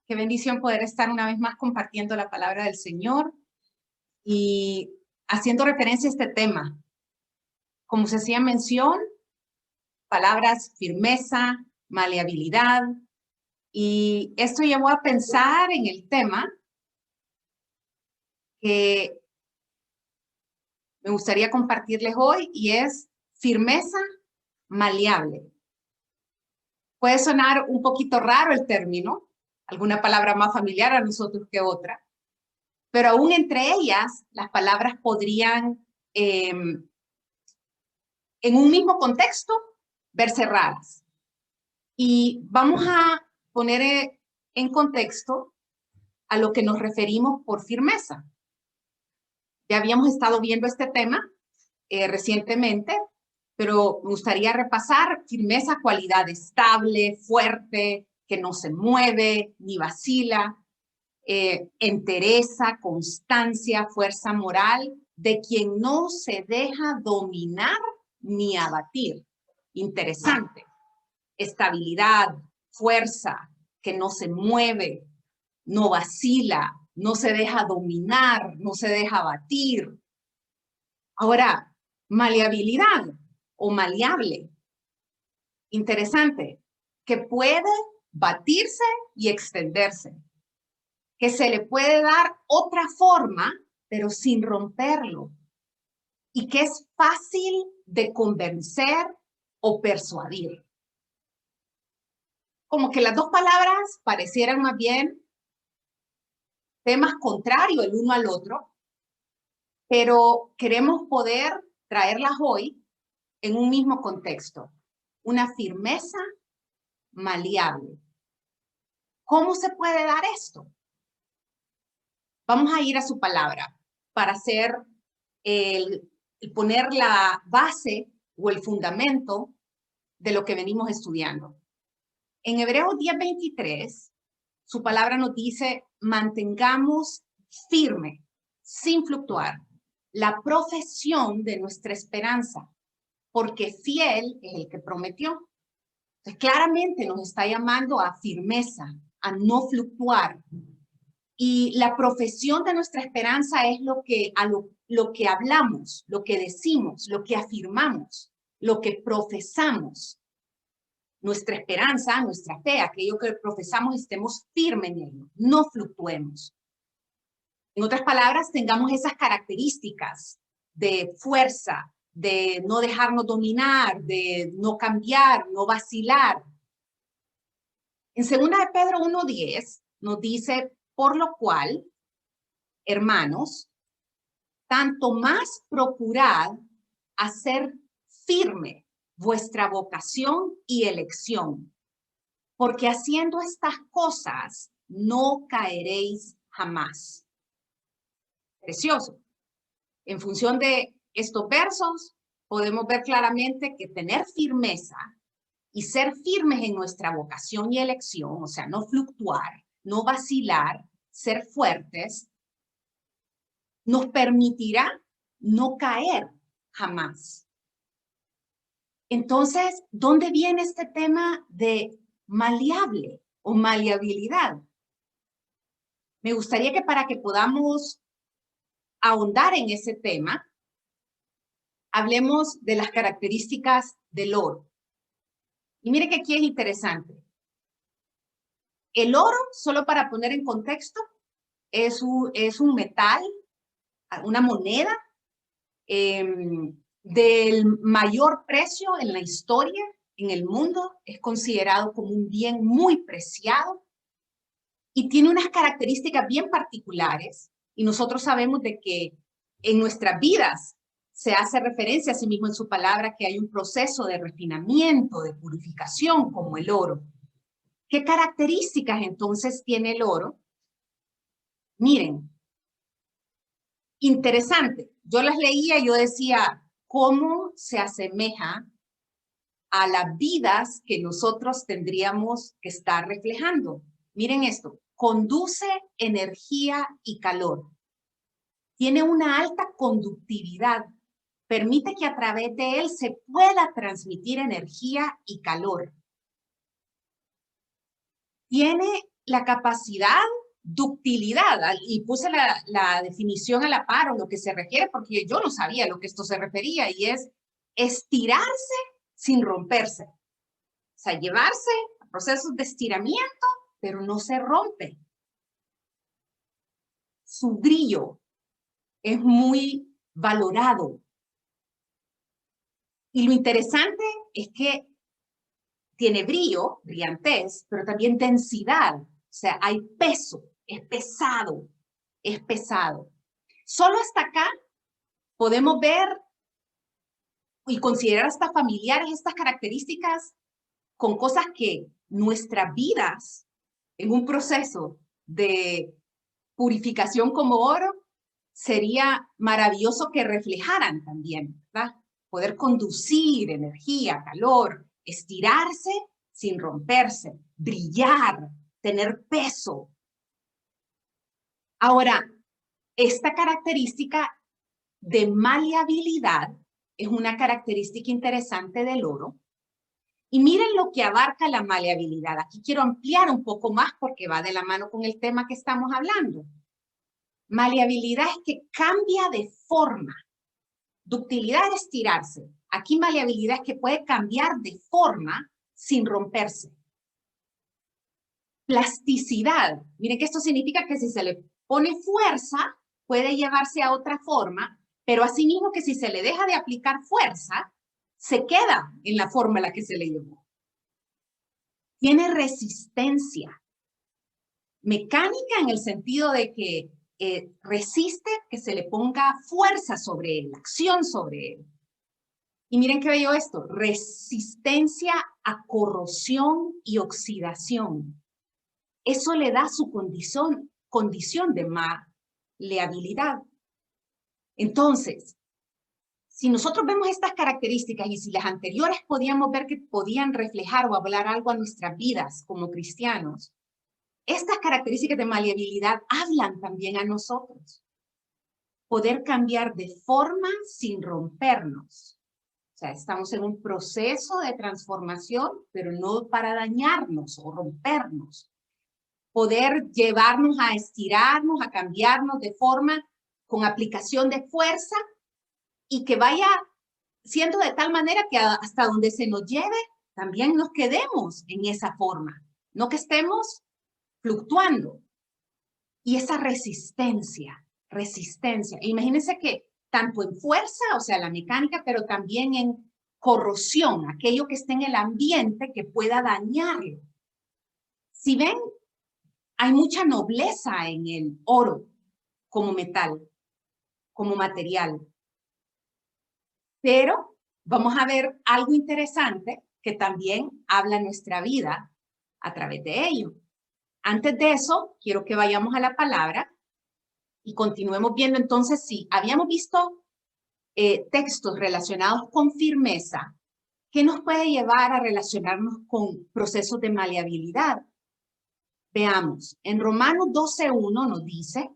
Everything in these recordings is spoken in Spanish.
Qué bendición poder estar una vez más compartiendo la palabra del Señor y haciendo referencia a este tema. Como se hacía mención, palabras firmeza, maleabilidad, y esto llevó a pensar en el tema que me gustaría compartirles hoy y es firmeza maleable. Puede sonar un poquito raro el término, alguna palabra más familiar a nosotros que otra, pero aún entre ellas las palabras podrían en un mismo contexto verse raras. Y vamos a poner en contexto a lo que nos referimos por firmeza. Ya habíamos estado viendo este tema recientemente, pero me gustaría repasar firmeza, cualidad estable, fuerte, que no se mueve ni vacila, entereza, constancia, fuerza moral, de quien no se deja dominar ni abatir. Interesante. Estabilidad, fuerza, que no se mueve, no vacila, no se deja dominar, no se deja abatir. Ahora, maleabilidad o maleable. Interesante, que puede batirse y extenderse, que se le puede dar otra forma, pero sin romperlo, y que es fácil de convencer o persuadir. Como que las dos palabras parecieran más bien temas contrarios el uno al otro, pero queremos poder traerlas hoy en un mismo contexto. Una firmeza maleable. ¿Cómo se puede dar esto? Vamos a ir a su palabra para hacer poner la base o el fundamento de lo que venimos estudiando. En Hebreos 10:23, su palabra nos dice, mantengamos firme, sin fluctuar, la profesión de nuestra esperanza, porque fiel es el que prometió. Entonces, claramente nos está llamando a firmeza, a no fluctuar. Y la profesión de nuestra esperanza es lo que hablamos, lo que decimos, lo que afirmamos, lo que profesamos. Nuestra esperanza, nuestra fe, aquello que profesamos, estemos firmes en ello, no fluctuemos. En otras palabras, tengamos esas características de fuerza, de no dejarnos dominar, de no cambiar, no vacilar. En 2 de Pedro 1:10 nos dice, por lo cual, hermanos, tanto más procurad hacer firme vuestra vocación y elección, porque haciendo estas cosas no caeréis jamás. Precioso. En función de estos versos, podemos ver claramente que tener firmeza y ser firmes en nuestra vocación y elección, o sea, no fluctuar, no vacilar, ser fuertes, nos permitirá no caer jamás. Entonces, ¿dónde viene este tema de maleable o maleabilidad? Me gustaría que para que podamos ahondar en ese tema, hablemos de las características del oro. Y mire que aquí es interesante. El oro, solo para poner en contexto, es un metal, una moneda del mayor precio en la historia, en el mundo. Es considerado como un bien muy preciado y tiene unas características bien particulares. Y nosotros sabemos de que en nuestras vidas se hace referencia a sí mismo en su palabra que hay un proceso de refinamiento, de purificación como el oro. ¿Qué características entonces tiene el oro? Miren, interesante. Yo las leía y yo decía, ¿cómo se asemeja a las vidas que nosotros tendríamos que estar reflejando? Miren esto, conduce energía y calor. Tiene una alta conductividad. Permite que a través de él se pueda transmitir energía y calor. Tiene la capacidad, ductilidad, y puse la definición a la par o lo que se refiere, porque yo no sabía a lo que esto se refería, y es estirarse sin romperse. O sea, llevarse a procesos de estiramiento, pero no se rompe. Su brillo es muy valorado. Y lo interesante es que tiene brillo, brillantez, pero también densidad. O sea, hay peso, es pesado, es pesado. Solo hasta acá podemos ver y considerar hasta familiares estas características con cosas que nuestras vidas en un proceso de purificación como oro sería maravilloso que reflejaran también, ¿verdad? Poder conducir energía, calor, estirarse sin romperse, brillar, tener peso. Ahora, esta característica de maleabilidad es una característica interesante del oro. Y miren lo que abarca la maleabilidad. Aquí quiero ampliar un poco más porque va de la mano con el tema que estamos hablando. Maleabilidad es que cambia de forma. Ductilidad es estirarse. Aquí maleabilidad es que puede cambiar de forma sin romperse. Plasticidad. Miren que esto significa que si se le pone fuerza, puede llevarse a otra forma, pero asimismo que si se le deja de aplicar fuerza, se queda en la forma en la que se le llevó. Tiene resistencia. Mecánica en el sentido de que resiste que se le ponga fuerza sobre él, acción sobre él. Y miren qué bello esto, resistencia a corrosión y oxidación. Eso le da su condición de maleabilidad. Entonces, si nosotros vemos estas características y si las anteriores podíamos ver que podían reflejar o hablar algo a nuestras vidas como cristianos, estas características de maleabilidad hablan también a nosotros. Poder cambiar de forma sin rompernos. O sea, estamos en un proceso de transformación, pero no para dañarnos o rompernos. Poder llevarnos a estirarnos, a cambiarnos de forma con aplicación de fuerza y que vaya siendo de tal manera que hasta donde se nos lleve, también nos quedemos en esa forma. No que estemos fluctuando. Y esa resistencia. Imagínense que tanto en fuerza, o sea, la mecánica, pero también en corrosión, aquello que esté en el ambiente que pueda dañarlo. Si ven, hay mucha nobleza en el oro como metal, como material. Pero vamos a ver algo interesante que también habla nuestra vida a través de ello. Antes de eso, quiero que vayamos a la palabra y continuemos viendo entonces si habíamos visto textos relacionados con firmeza, ¿qué nos puede llevar a relacionarnos con procesos de maleabilidad? Veamos, en Romanos 12:1 nos dice,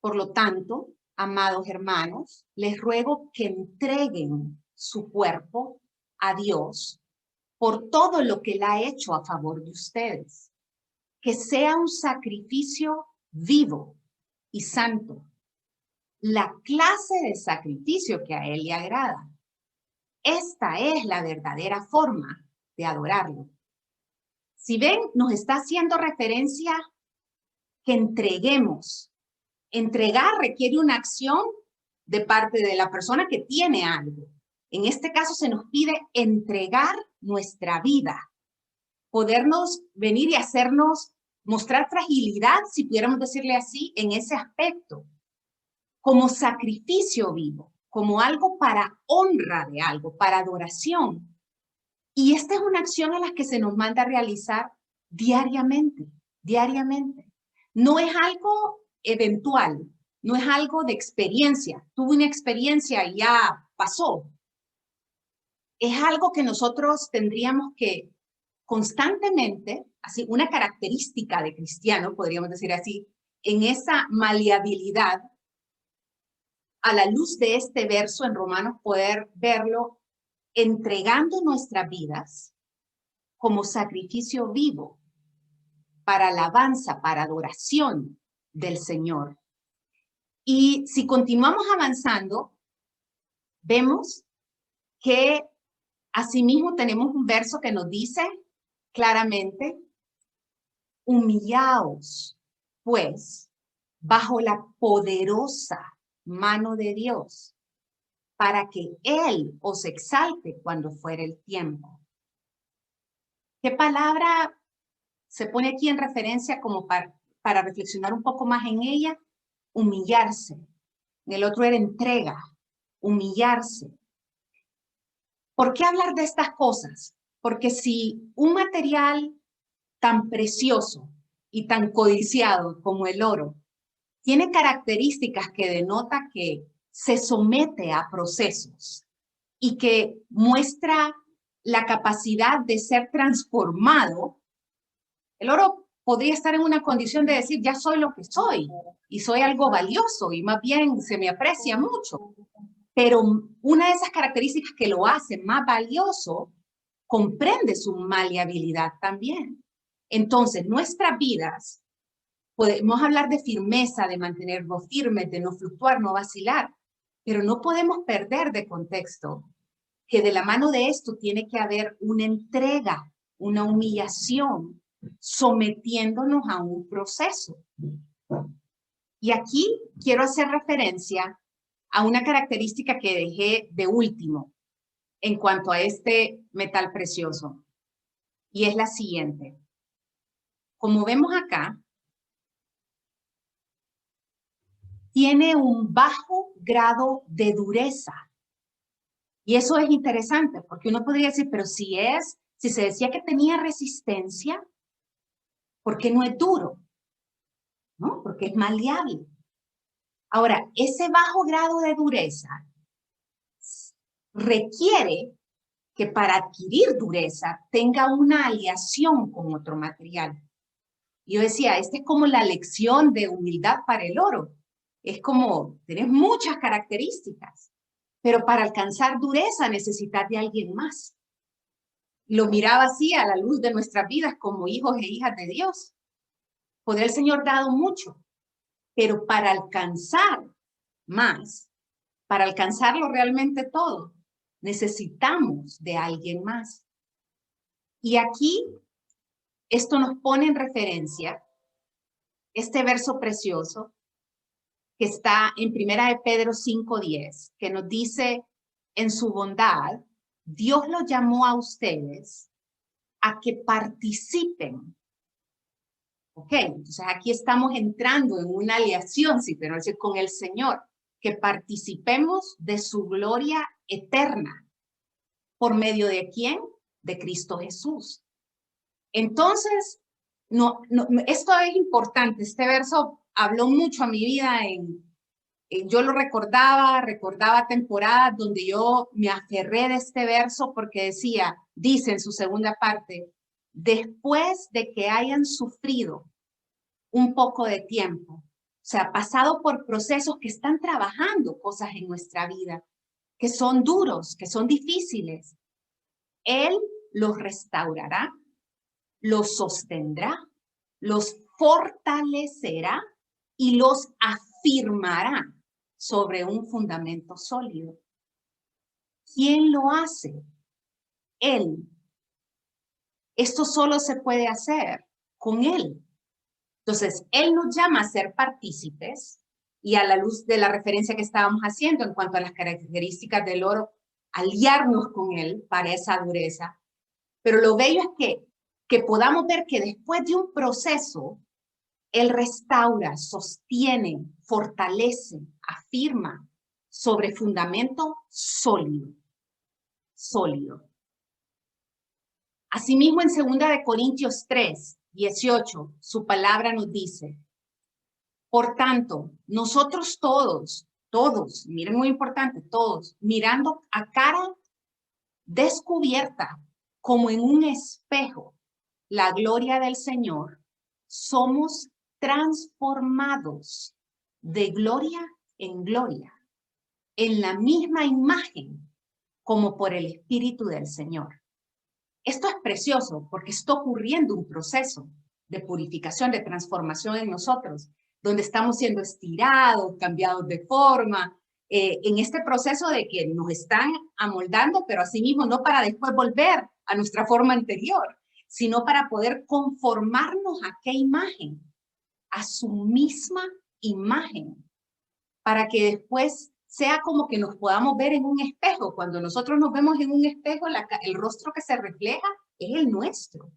por lo tanto, amados hermanos, les ruego que entreguen su cuerpo a Dios por todo lo que Él ha hecho a favor de ustedes, que sea un sacrificio vivo y santo, la clase de sacrificio que a Él le agrada. Esta es la verdadera forma de adorarlo. Si ven, nos está haciendo referencia que entreguemos. Entregar requiere una acción de parte de la persona que tiene algo. En este caso se nos pide entregar nuestra vida, podernos venir y hacernos mostrar fragilidad, si pudiéramos decirle así, en ese aspecto, como sacrificio vivo, como algo para honra de algo, para adoración. Y esta es una acción a la que se nos manda a realizar diariamente, diariamente. No es algo eventual, no es algo de experiencia. Tuve una experiencia y ya pasó. Es algo que nosotros tendríamos que constantemente, así una característica de cristiano, podríamos decir así, en esa maleabilidad, a la luz de este verso en Romanos, poder verlo entregando nuestras vidas como sacrificio vivo para alabanza, para adoración del Señor. Y si continuamos avanzando, vemos que asimismo tenemos un verso que nos dice claramente, humillaos, pues, bajo la poderosa mano de Dios, para que Él os exalte cuando fuere el tiempo. ¿Qué palabra se pone aquí en referencia como para reflexionar un poco más en ella? Humillarse. En el otro era entrega, humillarse. ¿Por qué hablar de estas cosas? Porque si un material tan precioso y tan codiciado como el oro tiene características que denota que se somete a procesos y que muestra la capacidad de ser transformado, el oro podría estar en una condición de decir, ya soy lo que soy y soy algo valioso y más bien se me aprecia mucho. Pero una de esas características que lo hace más valioso comprende su maleabilidad también. Entonces, nuestras vidas, podemos hablar de firmeza, de mantenernos firmes, de no fluctuar, no vacilar, pero no podemos perder de contexto que de la mano de esto tiene que haber una entrega, una humillación, sometiéndonos a un proceso. Y aquí quiero hacer referencia a una característica que dejé de último en cuanto a este metal precioso, y es la siguiente. Como vemos acá, tiene un bajo grado de dureza. Y eso es interesante, porque uno podría decir, pero si se decía que tenía resistencia, ¿por qué no es duro? ¿No? Porque es maleable. Ahora, ese bajo grado de dureza requiere que para adquirir dureza tenga una aleación con otro material. Yo decía, esta es como la lección de humildad para el oro. Es como, tenés muchas características, pero para alcanzar dureza necesitas de alguien más. Lo miraba así a la luz de nuestras vidas como hijos e hijas de Dios. Poder el Señor dado mucho, pero para alcanzar más, para alcanzarlo realmente todo, necesitamos de alguien más. Y aquí esto nos pone en referencia este verso precioso que está en Primera de Pedro 5:10, que nos dice, en su bondad, Dios los llamó a ustedes a que participen. Ok, entonces aquí estamos entrando en una aleación, si tenemos que decir, con el Señor, que participemos de su gloria eterna. ¿Por medio de quién? De Cristo Jesús. Entonces, esto es importante. Este verso habló mucho a mi vida. Yo lo recordaba temporadas donde yo me aferré de este verso porque dice en su segunda parte, después de que hayan sufrido un poco de tiempo, o sea, pasado por procesos que están trabajando cosas en nuestra vida, que son duros, que son difíciles, Él los restaurará, los sostendrá, los fortalecerá y los afirmará sobre un fundamento sólido. ¿Quién lo hace? Él. Esto solo se puede hacer con Él. Entonces, Él nos llama a ser partícipes y a la luz de la referencia que estábamos haciendo en cuanto a las características del oro, aliarnos con Él para esa dureza. Pero lo bello es que podamos ver que después de un proceso, Él restaura, sostiene, fortalece, afirma sobre fundamento sólido. Sólido. Asimismo, en 2 Corintios 3:18, su palabra nos dice, por tanto, nosotros todos, miren muy importante, todos, mirando a cara descubierta, como en un espejo, la gloria del Señor, somos transformados de gloria en gloria, en la misma imagen como por el Espíritu del Señor. Esto es precioso porque está ocurriendo un proceso. de purificación, de transformación en nosotros, donde estamos siendo estirados, cambiados de forma, en este proceso de que nos están amoldando, pero asimismo no para después volver a nuestra forma anterior, sino para poder conformarnos a qué imagen, a su misma imagen, para que después sea como que nos podamos ver en un espejo. Cuando nosotros nos vemos en un espejo, el rostro que se refleja es el nuestro.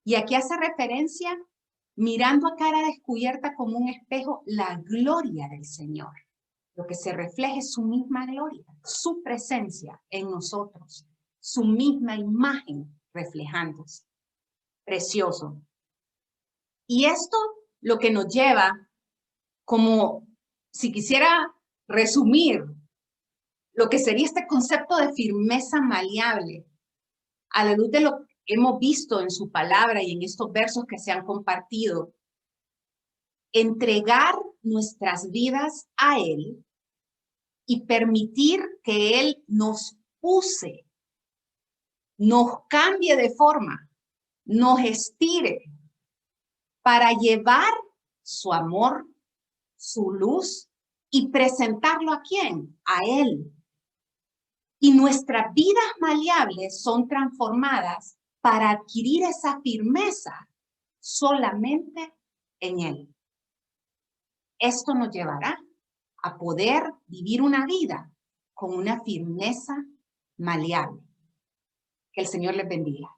Y aquí hace referencia, mirando a cara descubierta como un espejo, la gloria del Señor. Lo que se refleja es su misma gloria, su presencia en nosotros, su misma imagen reflejándose. Precioso. Y esto lo que nos lleva, como si quisiera resumir lo que sería este concepto de firmeza maleable, a la luz de lo que hemos visto en su palabra y en estos versos que se han compartido, entregar nuestras vidas a Él y permitir que Él nos use, nos cambie de forma, nos estire para llevar su amor, su luz y presentarlo ¿a quién? A Él. Y nuestras vidas maleables son transformadas para adquirir esa firmeza solamente en Él. Esto nos llevará a poder vivir una vida con una firmeza maleable. Que el Señor les bendiga.